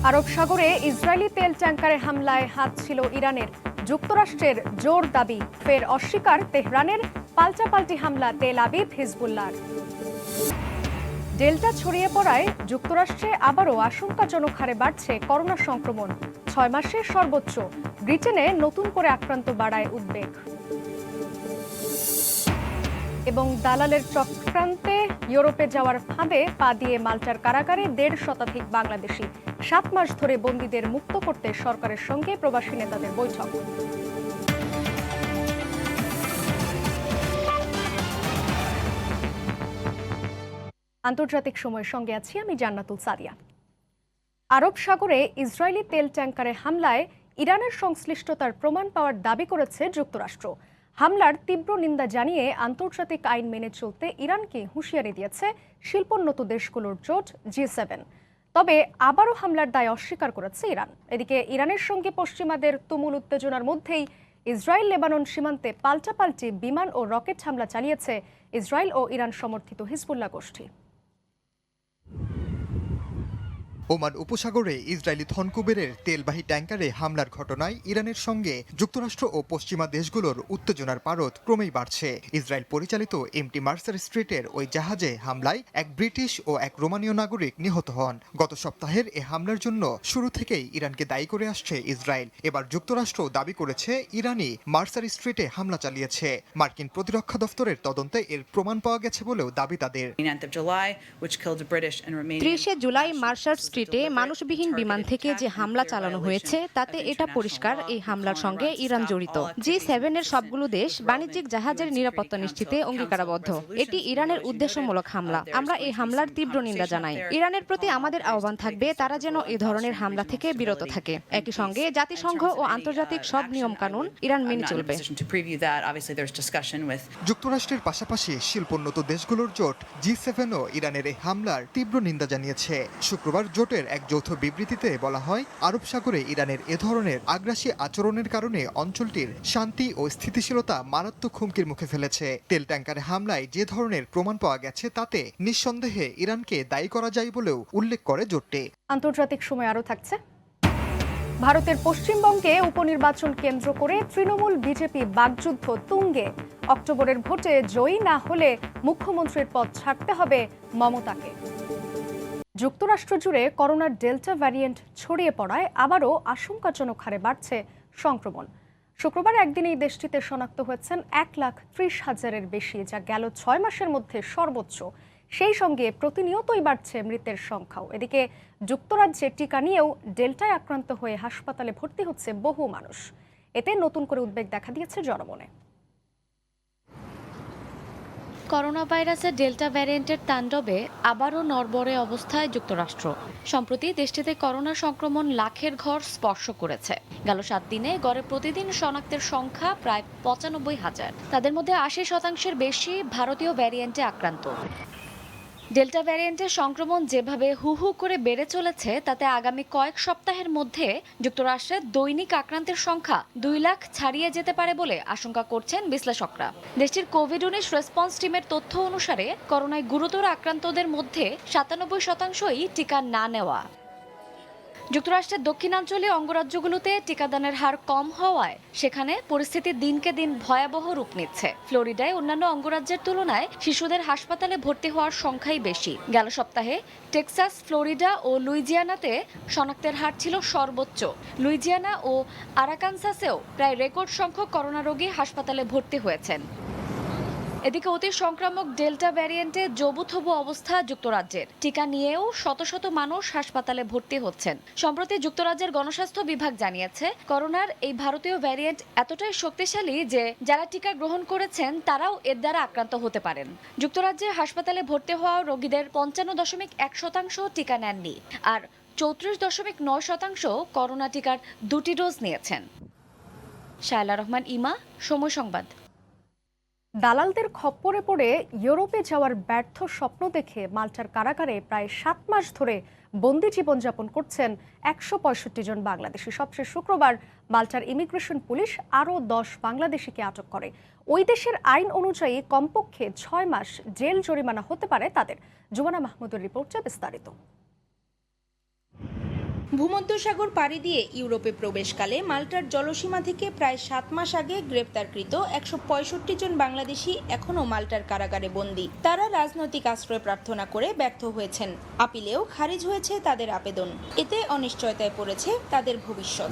আরব সাগরে ইসরায়েলি তেল ট্যাংকারে হামলায় হাত ছিল ইরানের। যুক্তরাষ্ট্রের জোর দাবি, ফের অস্বীকার তেহরানের। পাল্টাপাল্টি হামলা তেল আবিব হিজবুল্লাহর। ডেল্টা ছড়িয়ে পড়ায় যুক্তরাষ্ট্রে আবারও আশঙ্কাজনক হারে বাড়ছে করোনা সংক্রমণ। 6 মাসে সর্বোচ্চ। ব্রিটেনে নতুন করে আক্রান্ত বাড়ায় উদ্বেগ। এবং দালালের চক্রান্তে ইউরোপে যাওয়ার ফাঁদে পা দিয়ে মাল্টার কারাগারে 1.5 শতাধিক বাংলাদেশি। 7 মাস ধরে বন্দীদের মুক্ত করতে সরকারের সঙ্গে প্রবাসী নেতাদের বৈঠক। আন্তর্জাতিক সময়ের সঙ্গে আছি আমি জান্নাতুল সাদিয়া। আরব সাগরে ইসরায়েলি তেল ট্যাংকারে হামলায় ইরানের সংশ্লিষ্টতার প্রমাণ পাওয়ার দাবি করেছে যুক্তরাষ্ট্র। হামলার তীব্র নিন্দা জানিয়ে আন্তর্জাতিক আইন মেনে চলতে ইরানকে হুঁশিয়ারি দিয়েছে শিল্পোন্নত দেশগুলোর জোট G7। তবে আবারও হামলার দায় অস্বীকার করেছে ইরান। এদিকে ইরানের সঙ্গে পশ্চিমাদের তুমুল উত্তেজনার মধ্যেই ইসরায়েল লেবানন সীমান্তে পাল্টাপাল্টি বিমান ও রকেট হামলা চালিয়েছে ইসরায়েল ও ইরান সমর্থিত হিজবুল্লাহ গোষ্ঠী। ওমান উপসাগরে ইসরায়েলি থনকুবেরের তেলবাহী ট্যাংকারে হামলার ঘটনায় ইরানের সঙ্গে যুক্তরাষ্ট্র ও পশ্চিমা দেশগুলোর উত্তেজনার পারদ ক্রমেই বাড়ছে। ইসরায়েল পরিচালিত এমটি মার্সার স্ট্রিটের ওই জাহাজে হামলায় এক ব্রিটিশ ও এক রোমানীয় নাগরিক নিহত হন। গত সপ্তাহের এ হামলার জন্য শুরু থেকেই ইরানকে দায়ী করে আসছে ইসরায়েল। এবার যুক্তরাষ্ট্র দাবি করেছে ইরানই মার্সার স্ট্রিটে হামলা চালিয়েছে। মার্কিন প্রতিরক্ষা দফতরের তদন্তে এর প্রমাণ পাওয়া গেছে বলেও দাবি তাদের। 30 জুলাই মার্সার স্ট্রিটে মানুষবিহীন বিমান থেকে যে হামলা চালানো হয়েছে তাতে এটা পরিষ্কার এই হামলার সঙ্গে ইরান জড়িত। G7 এর সবগুলো দেশ বাণিজ্যিক জাহাজের নিরাপত্তা নিশ্চিতে অঙ্গীকারাবদ্ধ। এটি ইরানের উদ্দেশ্যমূলক হামলা। আমরা এই হামলার তীব্র নিন্দা জানাই। ইরানের প্রতি আমাদের আহ্বান থাকবে তারা যেন এই ধরনের হামলা থেকে বিরত থাকে। একই সঙ্গে জাতিসংঘ ও আন্তর্জাতিক সব নিয়ম কানুন ইরান মেনে চলবে। যুক্তরাষ্ট্রের পাশাপাশি শিল্পোন্নত দেশগুলোর জোট G7ও ইরানের এই হামলার তীব্র নিন্দা জানিয়েছে। শুক্রবার জোটের এক যৌথ বিবৃতিতে বলা হয়, আরব সাগরে ইরানের এ ধরনের আগ্রাসী আচরণের কারণে অঞ্চলটির শান্তি ও স্থিতিশীলতা মারাত্মক হুমকির মুখে ফেলেছে। তেল ট্যাংকারে হামলায় যে ধরনের প্রমাণ পাওয়া গেছে তাতে নিঃসন্দেহে ইরানকে দায়ী করা যায় বলেও উল্লেখ করে জোটটি। আন্তর্জাতিক সময় আরও থাকছে। ভারতের পশ্চিমবঙ্গে উপনির্বাচন কেন্দ্র করে তৃণমূল বিজেপি বাগযুদ্ধ তুঙ্গে। অক্টোবরের ভোটে জয়ী না হলে মুখ্যমন্ত্রীর পদ ছাড়তে হবে মমতাকে। যুক্তরাষ্ট্র জুড়ে করোনার ডেল্টা ভ্যারিয়েন্ট ছড়িয়ে পড়ায় আবারও আশঙ্কাজনক হারে বাড়ছে সংক্রমণ। শুক্রবার একদিনেই দেশটিতে শনাক্ত হয়েছেন 1,30,000-এর বেশি, যা গেল 6 মাসের মধ্যে সর্বোচ্চ। সেই সঙ্গে প্রতিনিয়তই বাড়ছে মৃতের সংখ্যাও। এদিকে যুক্তরাজ্যে টিকা নিয়েও ডেল্টায় আক্রান্ত হয়ে হাসপাতালে ভর্তি হচ্ছে বহু মানুষ। এতে নতুন করে উদ্বেগ দেখা দিয়েছে জনমনে। করোনা ভাইরাসের ডেল্টা ভ্যারিয়েন্টের তাণ্ডবে আবারও নড়বড়ে অবস্থায় যুক্তরাষ্ট্র। সম্প্রতি দেশটিতে করোনা সংক্রমণ লাখের ঘর স্পর্শ করেছে। গেল 7 দিনে গড়ে প্রতিদিন শনাক্তের সংখ্যা প্রায় 95,000। তাদের মধ্যে 80% বেশি ভারতীয় ভ্যারিয়েন্টে আক্রান্ত। ডেল্টা ভ্যারিয়েন্টের সংক্রমণ যেভাবে হু হু করে বেড়ে চলেছে তাতে আগামী কয়েক সপ্তাহের মধ্যে যুক্তরাষ্ট্রের দৈনিক আক্রান্তের সংখ্যা 2 লাখ ছাড়িয়ে যেতে পারে বলে আশঙ্কা করছেন বিশ্লেষকরা। দেশটির কোভিড-19 রেসপন্স টিমের তথ্য অনুসারে করোনায় গুরুতর আক্রান্তদের মধ্যে 97%ই টিকা না নেওয়া। যুক্তরাষ্ট্রের দক্ষিণাঞ্চলীয় অঙ্গরাজ্যগুলোতে টিকাদানের হার কম হওয়ায় সেখানে পরিস্থিতি দিনকে দিন ভয়াবহ রূপ নিচ্ছে। ফ্লোরিডায় অন্যান্য অঙ্গরাজ্যের তুলনায় শিশুদের হাসপাতালে ভর্তি হওয়ার সংখ্যাই বেশি। গেল সপ্তাহে টেক্সাস, ফ্লোরিডা ও লুইজিয়ানাতে শনাক্তের হার ছিল সর্বোচ্চ। লুইজিয়ানা ও আরাকানসাসেও প্রায় রেকর্ড সংখ্যক করোনা রোগী হাসপাতালে ভর্তি হয়েছেন। এদিকে অতি সংক্রামক ডেল্টা ভ্যারিয়েন্টে জবুথবু অবস্থা যুক্তরাজ্যের। টিকা নিয়েও শত শত মানুষ হাসপাতালে ভর্তি হচ্ছেন। সম্প্রতি যুক্তরাজ্যের গণস্বাস্থ্য বিভাগ জানিয়েছে, করোনার এই ভারতীয় ভ্যারিয়েন্ট এতটাই শক্তিশালী যে যারা টিকা গ্রহণ করেছেন তারাও এর দ্বারা আক্রান্ত হতে পারেন। যুক্তরাজ্যে হাসপাতালে ভর্তি হওয়া রোগীদের 55.1% টিকা নেননি, আর 34.9% করোনা টিকার 2টি ডোজ নিয়েছেন। শায়লা রহমান, ইমা, সময় সংবাদ। দালালদের খপ্পরে পড়ে ইউরোপে যাওয়ার ব্যর্থ স্বপ্ন দেখে মাল্টার কারাগারে প্রায় 7 মাস ধরে বন্দি জীবনযাপন করছেন 165 জন বাংলাদেশি। সবশেষ শুক্রবার মাল্টার ইমিগ্রেশন পুলিশ আরও 10 বাংলাদেশিকে আটক করে। ওই দেশের আইন অনুযায়ী কমপক্ষে 6 মাস জেল জরিমানা হতে পারে তাদের। জুমানা মাহমুদের রিপোর্টে বিস্তারিত। ভূমধ্যসাগর পাড়ি দিয়ে ইউরোপে প্রবেশকালে মাল্টার জলসীমা থেকে প্রায় 7 মাস আগে গ্রেপ্তারকৃত 165 জন বাংলাদেশি এখনও মাল্টার কারাগারে বন্দী। তারা রাজনৈতিক আশ্রয় প্রার্থনা করে ব্যর্থ হয়েছেন। আপিলেও খারিজ হয়েছে তাদের আবেদন। এতে অনিশ্চয়তায় পড়েছে তাদের ভবিষ্যৎ।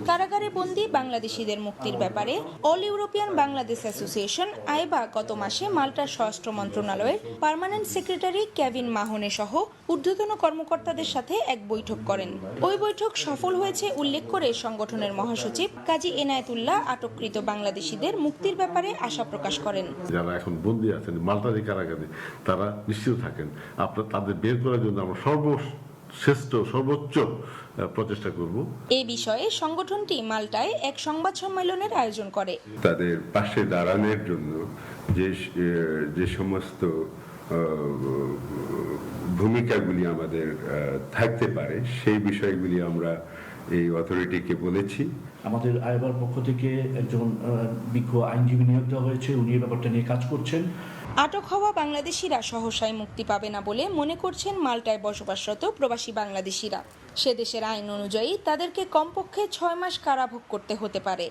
কারাগারে বন্দী বাংলাদেশিদের মুক্তির ব্যাপারে অল ইউরোপিয়ান বাংলাদেশ অ্যাসোসিয়েশন আইবা গত মাসে মাল্টার স্বরাষ্ট্র মন্ত্রণালয়ের পার্মানেন্ট সেক্রেটারি কেভিন মাহনে সহ ঊর্ধ্বতন কর্মকর্তাদের সাথে এক বৈঠক করেন। ওই বৈঠক সফল হয়েছে উল্লেখ করে সংগঠনের মহাসচিব কাজী এনায়েতুল্লাহ আটককৃত বাংলাদেশিদের মুক্তির ব্যাপারে আশা প্রকাশ করেন। যারা এখন বন্দী আছেন মাল্টারি কারাগারে তারা নিশ্চিত থাকেন আপনারা তাদের বের করার জন্য আমরা সর্বোচ্চ প্রচেষ্টা করব। এই বিষয়ে সংগঠনটি মাল্টায় এক সংবাদ সম্মেলনের আয়োজন করে। তাদের পাশে দাঁড়ানোর জন্য যে সমস্ত ভূমিকাগুলি আমাদের থাকতে পারে সেই বিষয়গুলি আমরা এই অথরিটিকে বলেছি। আমাদের আইবার পক্ষ থেকে একজন বিজ্ঞ আইনজীবী নিয়োগ দেওয়া হয়েছে, উনি এই ব্যাপারটা নিয়ে কাজ করছেন। আটক হওয়া বাংলাদেশিরা সহসায় মুক্তি পাবে না বলে মনে করছেন মাল্টায় বসবাসরত প্রবাসী বাংলাদেশিরা। সে দেশের আইন অনুযায়ী তাদেরকে কমপক্ষে 6 মাস কারাভোগ করতে হতে পারে।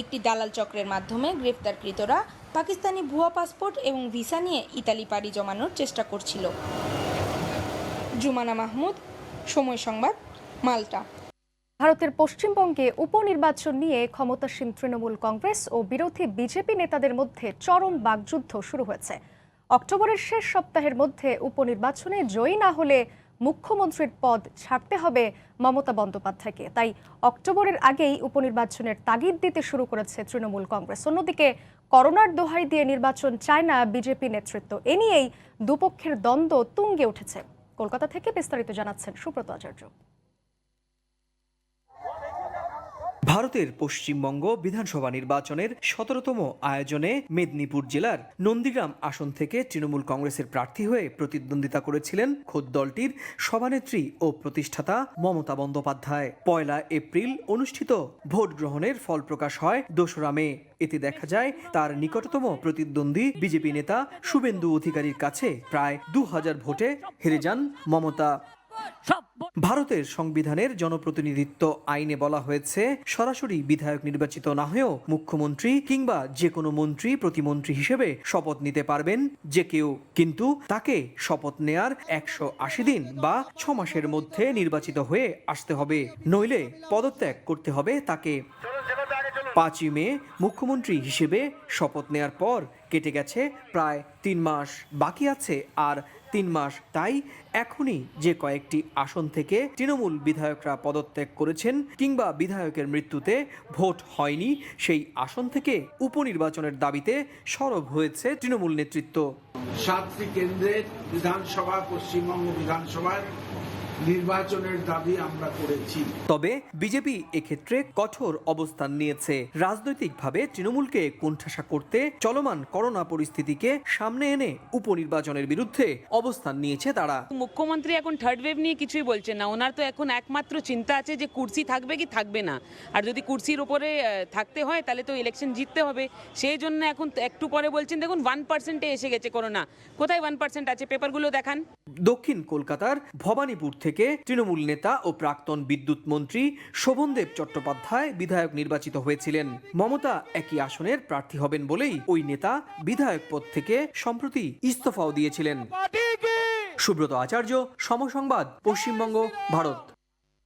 একটি দালাল চক্রের মাধ্যমে গ্রেফতারকৃতরা পাকিস্তানি ভুয়া পাসপোর্ট এবং ভিসা নিয়ে ইতালি পাড়ি জমানোর চেষ্টা করছিল। জুমানা মাহমুদ, সময় সংবাদ, মাল্টা। ভারতের পশ্চিমবঙ্গে উপনির্বাচন নিয়ে ক্ষমতাসীন তৃণমূল কংগ্রেস ও বিরোধী বিজেপি নেতাদের মধ্যে চরম বাকযুদ্ধ শুরু হয়েছে। অক্টোবরের শেষ সপ্তাহের মধ্যে উপনির্বাচনে জয়ী না হলে মুখ্যমন্ত্রীর পদ ছাড়তে হবে মমতা বন্দ্যোপাধ্যায়কে। তাই অক্টোবরের আগেই উপনির্বাচনের তাগিদ দিতে শুরু করেছে তৃণমূল কংগ্রেস। অন্যদিকে করোনার দোহাই দিয়ে নির্বাচন চায় না বিজেপি নেতৃত্ব। এ নিয়েই দুপক্ষের দ্বন্দ্ব তুঙ্গে উঠেছে। কলকাতা থেকে বিস্তারিত জানাচ্ছেন সুব্রত আচার্য। ভারতের পশ্চিমবঙ্গ বিধানসভা নির্বাচনের 17তম আয়োজনে মেদিনীপুর জেলার নন্দীগ্রাম আসন থেকে তৃণমূল কংগ্রেসের প্রার্থী হয়ে প্রতিদ্বন্দ্বিতা করেছিলেন খোদ দলটির সভানেত্রী ও প্রতিষ্ঠাতা মমতা বন্দ্যোপাধ্যায়। 1 এপ্রিল অনুষ্ঠিত ভোট গ্রহণের ফল প্রকাশ হয় 2 মে। এতে দেখা যায় তার নিকটতম প্রতিদ্বন্দ্বী বিজেপি নেতা শুভেন্দু অধিকারীর কাছে প্রায় 2000 ভোটে হেরে যান মমতা। ভারতের সংবিধানের জনপ্রতিনিধিত্ব আইনে বলা হয়েছে সরাসরি বিধায়ক নির্বাচিত না হয়েও মুখ্যমন্ত্রী কিংবা যে কোনো মন্ত্রী প্রতিমন্ত্রী হিসেবে শপথ নিতে পারবেন যে কেউ, কিন্তু তাকে শপথ নেয়ার 180 দিন বা 6 মাসের মধ্যে নির্বাচিত হয়ে আসতে হবে, নইলে পদত্যাগ করতে হবে তাকে। 5 মে মুখ্যমন্ত্রী হিসেবে শপথ নেয়ার পর কেটে গেছে প্রায় 3 মাস, বাকি আছে আর 3 মাস। তাই এখনই যে কয়েকটি আসন থেকে তৃণমূল বিধায়করা পদত্যাগ করেছেন কিংবা বিধায়কের মৃত্যুতে ভোট হয়নি, সেই আসন থেকে উপনির্বাচনের দাবিতে সরব হয়েছে তৃণমূল নেতৃত্ব। 7টি কেন্দ্রের বিধানসভা, পশ্চিমবঙ্গ বিধানসভার নির্বাচনের দাবি আমরা করেছি। তবে বিজেপি এক্ষেত্রে কঠোর অবস্থান নিয়েছে। রাজনৈতিকভাবে তৃণমূলকে কোণঠাসা করতে চলমান করোনা পরিস্থিতিকে সামনে এনে উপনির্বাচনের বিরুদ্ধে অবস্থান নিয়েছে তারা। মুখ্যমন্ত্রী এখন থার্ড ওয়েভ নিয়ে কিছুই বলছেন না। ওনার তো এখন একমাত্র চিন্তা আছে যে কুর্সি থাকবে কি থাকবে না, আর যদি কুর্সির উপরে থাকতে হয় তাহলে তো ইলেকশন জিততে হবে। সেই জন্য এখন একটু পরে বলছেন দেখুন 1%-এ এসে গেছে করোনা। কোথায় 1% আছে? পেপারগুলো দেখান। দক্ষিণ কলকাতার ভবানীপুর থেকে তৃণমূল নেতা ও প্রাক্তন বিদ্যুৎ মন্ত্রী শোভনদেব চট্টোপাধ্যায় বিধায়ক নির্বাচিত হয়েছিলেন। মমতা একই আসনের প্রার্থী হবেন বলেই ওই নেতা বিধায়ক পদ থেকে সম্প্রতি ইস্তফাও দিয়েছিলেন। সুব্রত আচার্য, সমসংবাদ, পশ্চিমবঙ্গ, ভারত।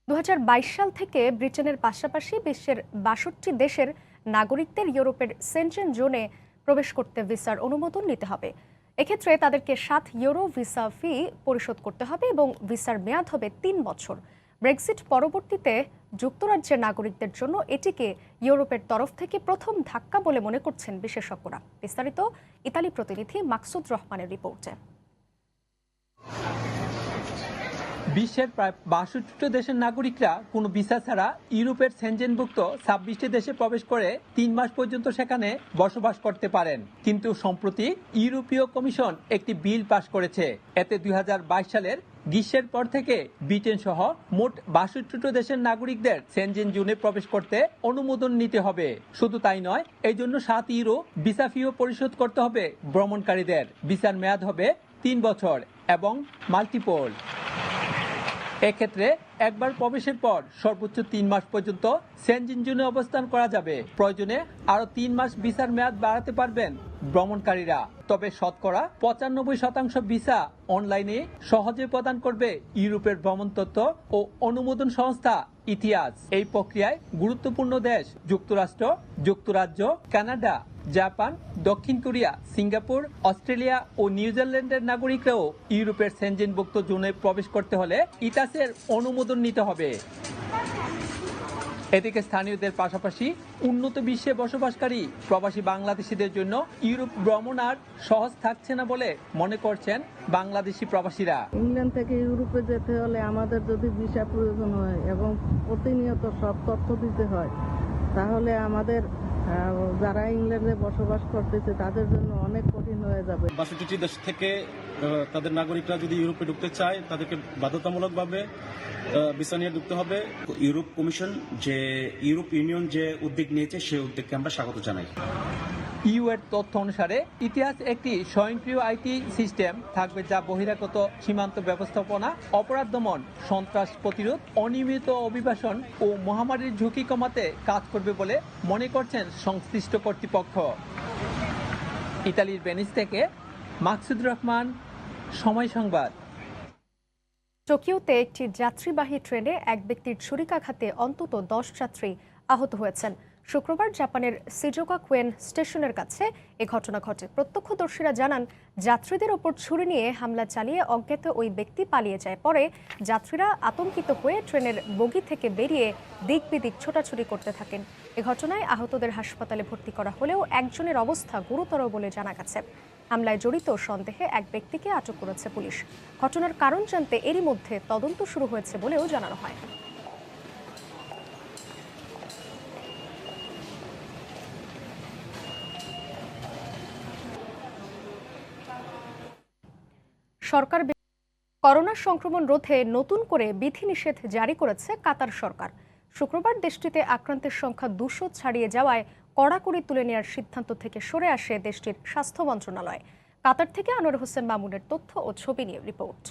2022 সাল থেকে ব্রিটেনের পাশাপাশি বিশ্বের 62 দেশের নাগরিকদের ইউরোপের সেনজেন জোনে প্রবেশ করতে ভিসার অনুমোদন নিতে হবে। এক্ষেত্রে তাদেরকে 7 ইউরো ভিসা ফি পরিশোধ করতে হবে এবং ভিসার মেয়াদ হবে 3 বছর। ব্রেক্সিট পরবর্তীতে যুক্তরাজ্যের নাগরিকদের জন্য এটিকে ইউরোপের তরফ থেকে প্রথম ধাক্কা বলে মনে করছেন বিশেষজ্ঞরা। বিস্তারিত ইতালি প্রতিনিধি মাকসুদ রহমানের রিপোর্টে। বিশ্বের প্রায় 62 দেশের নাগরিকরা কোনো ভিসা ছাড়া ইউরোপের সেনজেনভুক্ত 26টি দেশে প্রবেশ করে 3 মাস পর্যন্ত সেখানে বসবাস করতে পারেন। কিন্তু সম্প্রতি ইউরোপীয় কমিশন একটি বিল পাশ করেছে। এতে 2022 সালের গ্রীষ্মের পর থেকে ব্রিটেন সহ মোট 62 দেশের নাগরিকদের সেনজেন জোনে প্রবেশ করতে অনুমোদন নিতে হবে। শুধু তাই নয়, এই জন্য 7 ইউরো ভিসা ফিও পরিশোধ করতে হবে ভ্রমণকারীদের। ভিসার মেয়াদ হবে 3 বছর এবং মাল্টিপল। এক্ষেত্রে একবার প্রবেশের পর সর্বোচ্চ 3 মাস পর্যন্ত সেনজেন জোনে অবস্থান করা যাবে। প্রয়োজনে আরো 3 মাস ভিসার মেয়াদ বাড়াতে পারবেন ভ্রমণকারীরা। তবে শতকরা 95% ভিসা অনলাইনে সহজে প্রদান করবে ইউরোপের ভ্রমণ তথ্য ও অনুমোদন সংস্থা ইতিহাস। এই প্রক্রিয়ায় গুরুত্বপূর্ণ দেশ যুক্তরাষ্ট্র, যুক্তরাজ্য, কানাডা, জাপান, দক্ষিণ কোরিয়া, সিঙ্গাপুর, অস্ট্রেলিয়া ও নিউজিল্যান্ডের নাগরিকরাও ইউরোপের সেনজেনভুক্ত জোনে প্রবেশ করতে হলে ইতাসের অনুমোদন নিতে হবে। এদিকে স্থানীয়দের পাশাপাশি উন্নত বিশ্বে বসবাসকারী প্রবাসী বাংলাদেশিদের জন্য ইউরোপ ভ্রমণ আর সহজ থাকছে না বলে মনে করছেন বাংলাদেশি প্রবাসীরা। ইংল্যান্ড থেকে ইউরোপে যেতে হলে আমাদের যদি ভিসা প্রয়োজন হয় এবং প্রতিনিয়ত সব তথ্য দিতে হয়, তাহলে আমাদের যারা ইংল্যান্ডে বসবাস করতেছে তাদের জন্য অনেক কঠিন হয়ে যাবে। 62টি দেশ থেকে তাদের নাগরিকরা যদি ইউরোপে ঢুকতে চায় তাদেরকে বাধ্যতামূলকভাবে ভিসা নিয়ে ঢুকতে হবে। ইউরোপ কমিশন যে ইউরোপ ইউনিয়ন যে উদ্যোগ নিয়েছে সেই উদ্যোগকে আমরা স্বাগত জানাই। ইউ এর তথ্য অনুসারে ইতিহাস একটি স্বয়ংক্রিয় আইটি সিস্টেম থাকবে যা বহিরাগত সীমান্ত ব্যবস্থাপনা, অপরাধ দমন, সন্ত্রাস প্রতিরোধ, অনিয়মিত অভিবাসন ও মহামারীর ঝুঁকি কমাতে কাজ করবে বলে মনে করছেন সংশ্লিষ্ট কর্তৃপক্ষ। ইতালির ভেনিস থেকে মাকসুদুর রহমান, সময় সংবাদ। টোকিওতে একটি যাত্রীবাহী ট্রেনে এক ব্যক্তির ছুরিকাঘাতে অন্তত 10 যাত্রী আহত হয়েছেন। শুক্রবার জাপানের সিজোকা কুয়েন স্টেশনের কাছে এ ঘটনা ঘটে। প্রত্যক্ষদর্শীরা জানান, যাত্রীদের ওপর ছুরি নিয়ে হামলা চালিয়ে অজ্ঞাত ওই ব্যক্তি পালিয়ে যায়। পরে যাত্রীরা আতঙ্কিত হয়ে ট্রেনের বগি থেকে বেরিয়ে দিক বিদিক ছোটাছুটি করতে থাকেন। এ ঘটনায় আহতদের হাসপাতালে ভর্তি করা হলেও একজনের অবস্থা গুরুতর বলে জানা গেছে। হামলায় জড়িত সন্দেহে এক ব্যক্তিকে আটক করেছে পুলিশ। ঘটনার কারণ জানতে এরই মধ্যে তদন্ত শুরু হয়েছে বলেও জানানো হয়। সরকার করোনা সংক্রমণ রোধে নতুন করে বিধিনিষেধ জারি করেছে কাতার সরকার। শুক্রবার দেশটিতে আক্রান্তের সংখ্যা 200 ছাড়িয়ে যাওয়ায় কড়াকড়ি তুলে নেওয়ার সিদ্ধান্ত থেকে সরে আসে দেশটির স্বাস্থ্য মন্ত্রণালয়। কাতার থেকে আনোয়ার হোসেন মামুনের তথ্য ও ছবি নিয়ে রিপোর্ট।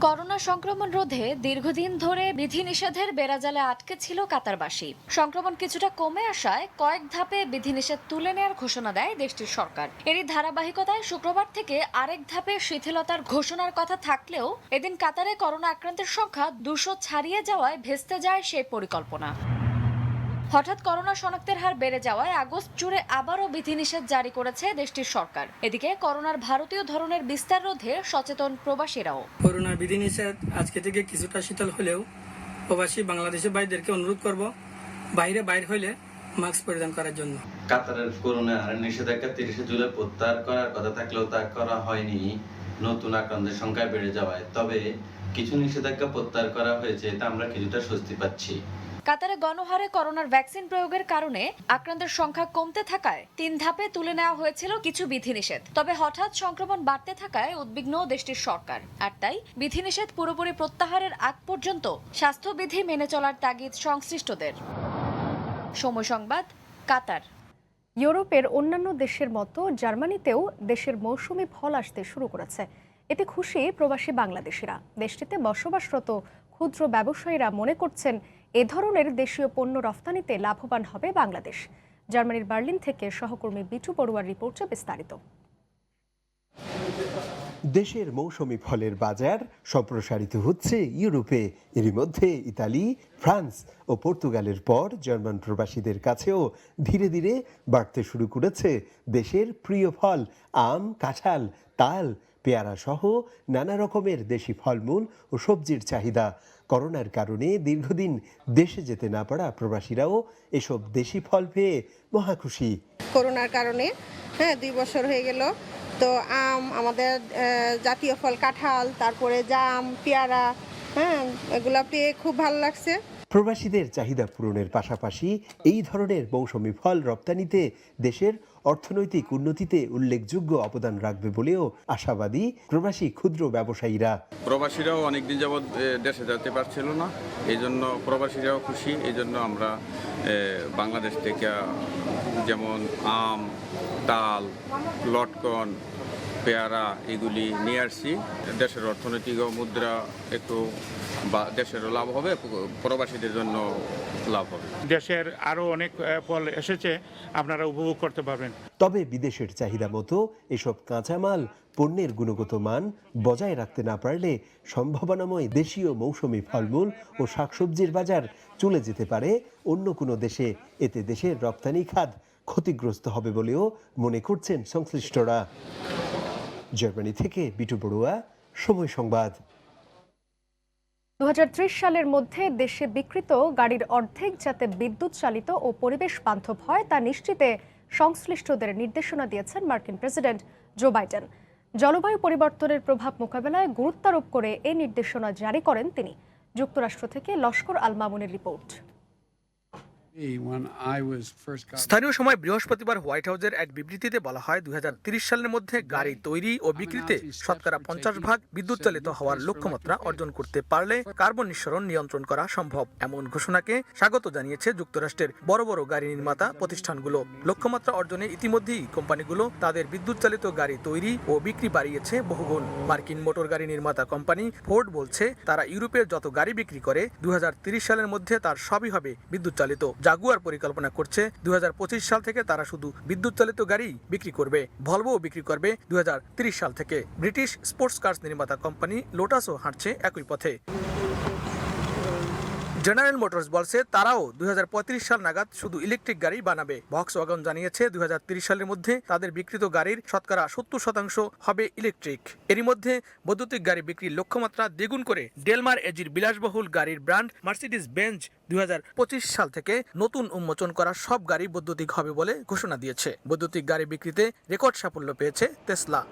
করোনা সংক্রমণ রোধে দীর্ঘদিন ধরে বিধিনিষেধের বেড়াজালে আটকে ছিল কাতারবাসী। সংক্রমণ কিছুটা কমে আসায় কয়েক ধাপে বিধিনিষেধ তুলে নেওয়ার ঘোষণা দেয় দেশটির সরকার। এরই ধারাবাহিকতায় শুক্রবার থেকে আরেক ধাপে শিথিলতার ঘোষণার কথা থাকলেও এদিন কাতারে করোনা আক্রান্তের সংখ্যা 200 ছাড়িয়ে যাওয়ায় ভেস্তে যায় সেই পরিকল্পনা। হঠাৎ করোনা শনাক্তের হার বেড়ে যাওয়ায় আগস্ট জুড়ে আবারও বিধিনিষেধ জারি করেছে দেশটির সরকার। এদিকে করোনার ভারতীয় ধরনের বিস্তার রোধে সচেতন প্রবাসীরাও। করোনার বিধিনিষেধ আজকে থেকে কিছুটা শীতল হলেও প্রবাসী বাংলাদেশি ভাইদেরকে অনুরোধ করব বাইরে হইলে মাস্ক পরিধান করার জন্য। কাতারের করোনা নিষেধাজ্ঞা 30 জুলাই প্রত্যাহার করার কথা থাকলেও তা করা হয়নি নতুন আক্রান্তের সংখ্যা বেড়ে যাওয়ায়। তবে কিছু নিষেধাজ্ঞা প্রত্যাহার করা হয়েছে, তা আমরা কিছুটা স্বস্তি পাচ্ছি। কাতারে গণহারে করোনার ভ্যাকসিন প্রয়োগের কারণে আক্রান্তের সংখ্যা কমতে থাকায় 3 ধাপে তুলে নেওয়া হয়েছিল কিছু বিধিনিষেধ। তবে হঠাৎ সংক্রমণ বাড়তে থাকায় উদ্বিগ্ন দেশটির সরকার। আর তাই বিধিনিষেধ পুরোপুরি প্রত্যাহারের আগ পর্যন্ত স্বাস্থ্যবিধি মেনে চলার তাগিদ সংশ্লিষ্টদের। সময় সংবাদ, কাতার। ইউরোপের অন্যান্য দেশের মতো জার্মানিতেও দেশের মৌসুমি ফল আসতে শুরু করেছে। এতে খুশি প্রবাসী বাংলাদেশিরা। দেশটিতে বসবাসরত ক্ষুদ্র ব্যবসায়ীরা মনে করছেন এ ধরনের দেশীয় পণ্য রফতানিতে লাভবান হবে বাংলাদেশ। জার্মানির বার্লিন থেকে সহকর্মী বিটু বড়ুয়ার রিপোর্টে বিস্তারিত। দেশের মৌসুমি ফলের বাজার সম্প্রসারিত হচ্ছে ইউরোপে। এরই মধ্যে ইতালি, ফ্রান্স ও পর্তুগালের পর জার্মান প্রবাসীদের কাছেও ধীরে ধীরে বাড়তে শুরু করেছে দেশের প্রিয় ফল আম, কাঁঠাল, তাল, পেয়ারা সহ নানা রকমের দেশি ফলমূল ও সবজির চাহিদা। করোনার কারণে দীর্ঘদিন দেশে যেতে না পারা প্রবাসীরাও এসব দেশি ফল পেয়ে মহা খুশি। করোনার কারণে 2 বছর হয়ে গেল, তো আম, আমাদের জাতীয় ফল কাঁঠাল, তারপরে জাম, পেয়ারা, এগুলা পেয়ে খুব ভালো লাগছে। প্রবাসীদের চাহিদা পূরণের পাশাপাশি এই ধরনের মৌসুমি ফল রপ্তানিতে দেশের অর্থনৈতিক উন্নতিতে উল্লেখযোগ্য অবদান রাখবে বলেও আশাবাদী প্রবাসী ক্ষুদ্র ব্যবসায়ীরা। প্রবাসীরাও অনেকদিন যাবৎ দেশে যেতে পারছিল না, এই জন্য প্রবাসীরাও খুশি। এই জন্য আমরা বাংলাদেশ থেকে যেমন আম, তাল, লটকন, পেয়ারা এগুলি নিয়ে আসছি। দেশের অর্থনৈতিক মুদ্রা একটু বা দেশেরও লাভ হবে, প্রবাসীদের জন্য লাভ হবে। দেশের আরও অনেক ফল এসেছে, আপনারা উপভোগ করতে পারবেন। তবে বিদেশের চাহিদা মতো এসব কাঁচামাল পণ্যের গুণগত মান বজায় রাখতে না পারলে সম্ভাবনাময় দেশীয় মৌসুমি ফলমূল ও শাকসবজির বাজার চলে যেতে পারে অন্য কোনো দেশে। এতে দেশের রপ্তানি খাত ক্ষতিগ্রস্ত হবে বলেও মনে করছেন সংশ্লিষ্টরা। জার্মানি থেকে বিটু বড়ুয়া, সময় সংবাদ। 2030 সালের মধ্যে দেশে বিক্রিত গাড়ির অর্ধেক যাতে বিদ্যুৎ চালিত ও পরিবেশ বান্ধব হয় তা নিশ্চিতে সংশ্লিষ্টদের নির্দেশনা দিয়েছেন মার্কিন প্রেসিডেন্ট জো বাইডেন। জলবায়ু পরিবর্তনের প্রভাব মোকাবেলায় গুরুত্বারোপ করে এই নির্দেশনা জারি করেন তিনি। যুক্তরাষ্ট্র থেকে লস্কর আল মামুনের রিপোর্ট। স্থানীয় সময় বৃহস্পতিবার হোয়াইট হাউসের এক বিবৃতিতে বলা হয় 2030 সালের মধ্যে গাড়ি তৈরি ও বিক্রিতে শতকরা 50% বিদ্যুৎ চালিত হওয়ার লক্ষ্যমাত্রা অর্জন করতে পারলে কার্বন নিঃসরণ নিয়ন্ত্রণ করা সম্ভব। এমন ঘোষণাকে স্বাগত জানিয়েছে যুক্তরাষ্ট্রের বড় বড় গাড়ি নির্মাতা প্রতিষ্ঠানগুলো। লক্ষ্যমাত্রা অর্জনে ইতিমধ্যেই কোম্পানিগুলো তাদের বিদ্যুৎ চালিত গাড়ি তৈরি ও বিক্রি বাড়িয়েছে বহুগুণ। মার্কিন মোটর গাড়ি নির্মাতা কোম্পানি ফোর্ড বলছে তারা ইউরোপের যত গাড়ি বিক্রি করে 2030 সালের মধ্যে তার সবই হবে বিদ্যুৎ চালিত। জাগুয়ার পরিকল্পনা করছে 2025 সাল থেকে তারা শুধু বিদ্যুৎ চালিত গাড়ি বিক্রি করবে। ভলভো বিক্রি করবে 2030 সাল থেকে। ব্রিটিশ স্পোর্টস কার্স নির্মাতা কোম্পানি লোটাসও হাঁটছে একই পথে। জেনারেল মোটরস বলছে তারাও 2035 সাল নাগাদ শুধু ইলেকট্রিক গাড়ি বানাবে। ভক্সওয়াগন জানিয়েছে 2030 সালের মধ্যে তাদের বিক্রিত গাড়ির শতকরা 70% হবে ইলেকট্রিক। এরই মধ্যে বৈদ্যুতিক গাড়ি বিক্রির লক্ষ্যমাত্রা দ্বিগুণ করে ডেলমার এজির বিলাসবহুল গাড়ির ব্র্যান্ড মার্সিডিজ বেঞ্জ 2025 সাল থেকে নতুন উন্মোচন করা সব গাড়ি বৈদ্যুতিক হবে বলে ঘোষণা দিয়েছে। বৈদ্যুতিক গাড়ি বিক্রিতে রেকর্ড সাফল্য পেয়েছে টেসলা।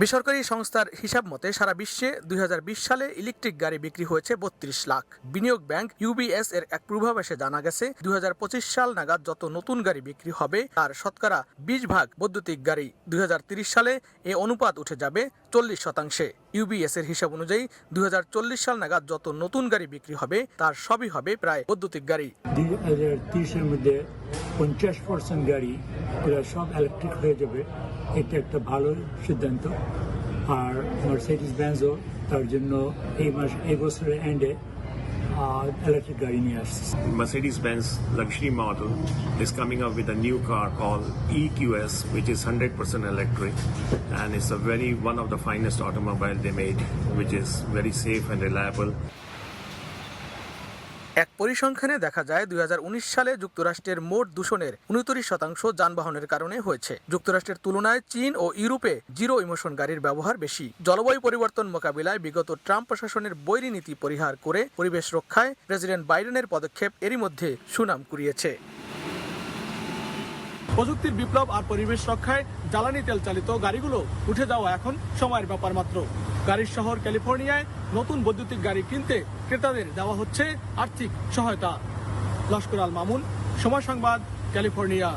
বেসরকারি সংস্থার হিসাব মতে সারা বিশ্বে 2020 সালে ইলেকট্রিক গাড়ি বিক্রি হয়েছে 32 লাখ। বিনিয়োগ ব্যাংক ইউবিএস এর এক পূর্বাভাসে জানা গেছে 2025 সাল নাগাদ যত নতুন গাড়ি বিক্রি হবে তার শতকরা 20% বৈদ্যুতিক গাড়ি। 2030 সালে এ অনুপাত উঠে যাবে 40%। ইউবিএস এর হিসাব অনুযায়ী 2040 সাল নাগাদ যত নতুন গাড়ি বিক্রি হবে তার সবই হবে প্রায় বৈদ্যুতিক গাড়ি। 2030 এর মধ্যে 50% গাড়ি সব ইলেকট্রিক হয়ে যাবে। এটা একটা ভালো সিদ্ধান্ত। আর মার্সিডিজ বেঞ্জও তার জন্য এই বছরের এন্ডে electric গাড়ি নিয়ে আসছে। Mercedes-Benz luxury model is coming up with a new car called EQS, which is 100% electric, and it's a one of the finest automobile they made, which is very safe and reliable. এক পরিসংখ্যানে দেখা যায় 2019 সালে যুক্তরাষ্ট্রের মোট দূষণের 29% যানবাহনের কারণে হয়েছে। যুক্তরাষ্ট্রের তুলনায় চীন ও ইউরোপে জিরো ইমিশন গাড়ির ব্যবহার বেশি। জলবায়ু পরিবর্তন মোকাবিলায় বিগত ট্রাম্প প্রশাসনের বৈরী নীতি পরিহার করে পরিবেশ রক্ষায় প্রেসিডেন্ট বাইডেনের পদক্ষেপ এরই মধ্যে সুনাম কুড়িয়েছে। প্রযুক্তির বিপ্লব আর পরিবেশ রক্ষায় জ্বালানি তেল চালিত গাড়িগুলো উঠে যাওয়া এখন সময়ের ব্যাপার মাত্র। গাড়ির শহর ক্যালিফোর্নিয়ায় নতুন বৈদ্যুতিক গাড়ি কিনতে ক্রেতাদের দেওয়া হচ্ছে আর্থিক সহায়তা। লস্কর আল মামুন, সময় সংবাদ, ক্যালিফোর্নিয়া।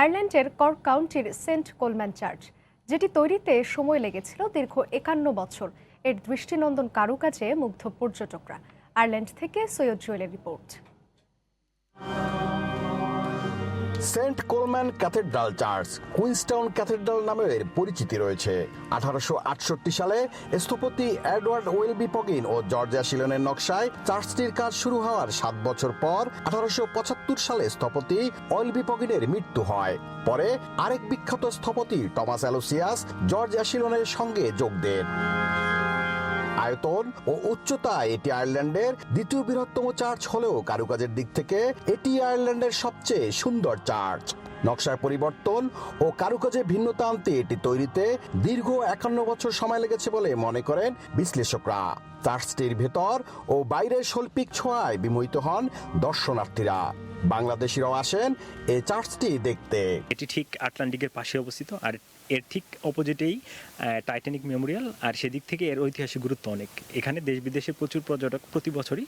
আয়ারল্যান্ডের কর্ক কাউন্টির সেন্ট কোলম্যান চার্চ, যেটি তৈরিতে সময় লেগেছিল দীর্ঘ 51 বছর, এর দৃষ্টিনন্দন কারুকাজে মুগ্ধ পর্যটকরা। আয়ারল্যান্ড থেকে সৈয়দ জুয়েলের রিপোর্ট। Saint Colman cathedral church Queenstown cathedral নামে এর পরিচিতি রয়েছে। 1868 সালে স্থপতি এডওয়ার্ড ওয়েলবি পগিন ও জর্জ অ্যাশিলনের নকশায় চার্চটির কাজ শুরু হওয়ার 7 বছর পর 1875 সালে স্থপতি ওয়েলবি পগিনের মৃত্যু হয়। পরে আরেক বিখ্যাত স্থপতি টমাস অ্যালোসিয়াস জর্জ অ্যাশিলনের সঙ্গে যোগ দেন। আয়তন ও উচ্চতায় এটি আয়ারল্যান্ডের দ্বিতীয় বৃহত্তম চার্চ হলেও কারুকাজের দিক থেকে এটি আয়ারল্যান্ডের সবচেয়ে সুন্দর চার্চ। নকশার পরিবর্তন ও কারুকাজে ভিন্নতা আনতে এটি তৈরিতে দীর্ঘ 51 বছর সময় লেগেছে বলে মনে করেন বিশ্লেষকরা। চার্চটির ভেতর ও বাইরের শৈল্পিক ছোঁয়ায় বিমোহিত হন দর্শনার্থীরা। বাংলাদেশিরাও আসেন এই চার্চটি দেখতে। এটি ঠিক আটলান্টিকের পাশে অবস্থিত, আর এর ঠিক অপোজিটেই টাইটানিক মেমোরিয়াল, আর সেদিক থেকে এর ঐতিহাসিক গুরুত্ব অনেক। এখানে দেশ বিদেশের প্রচুর পর্যটক প্রতি বছরই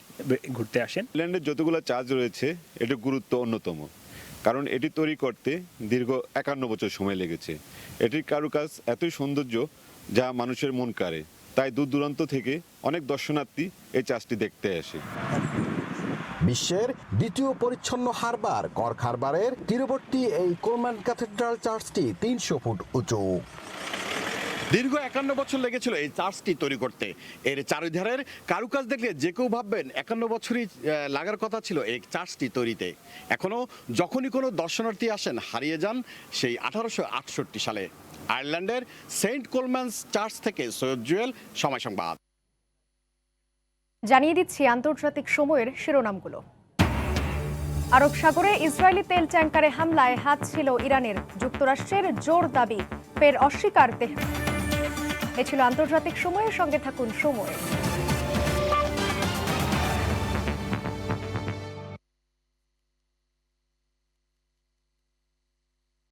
ঘুরতে আসেন। আয়ারল্যান্ডের যতগুলো চার্চ রয়েছে এটির গুরুত্ব অন্যতম, কারণ এটি তৈরি করতে দীর্ঘ 51 বছর সময় লেগেছে। এটির কারুকাজ এতই সৌন্দর্য যা মানুষের মন কাড়ে, তাই দূর দূরান্ত থেকে অনেক দর্শনার্থী এই চার্চটি দেখতে আসে। বিশ্বের দ্বিতীয় পরিচ্ছন্ন হারবার কর্ক হারবারের তীরবর্তী এই কোলম্যান ক্যাথেড্রাল চার্চটি 300 ফুট উঁচু। দীর্ঘ 51 বছর লেগেছিল এই চার্চটি তৈরি করতে। এর চারিধারের কারুকাজ দেখলে যে কেউ ভাববেন 51 বছরই লাগার কথা ছিল এই চার্চটি তৈরিতে। এখনো যখনই কোনো দর্শনার্থী আসেন হারিয়ে যান সেই 1868 সালে। আয়ারল্যান্ডের সেন্ট কোলম্যানস চার্চ থেকে সৈয়দ জুয়েল, সময় সংবাদ। জানিয়ে দিচ্ছি আন্তর্জাতিক সময়ের শিরোনামগুলো। আরব সাগরে ইসরায়েলি তেল ট্যাঙ্কারে হামলায় হাত ছিল ইরানের, যুক্তরাষ্ট্রের জোর দাবি, ফের অস্বীকার তেহরান। এ ছিল আন্তর্জাতিক সময়ের সঙ্গে থাকুন সময়।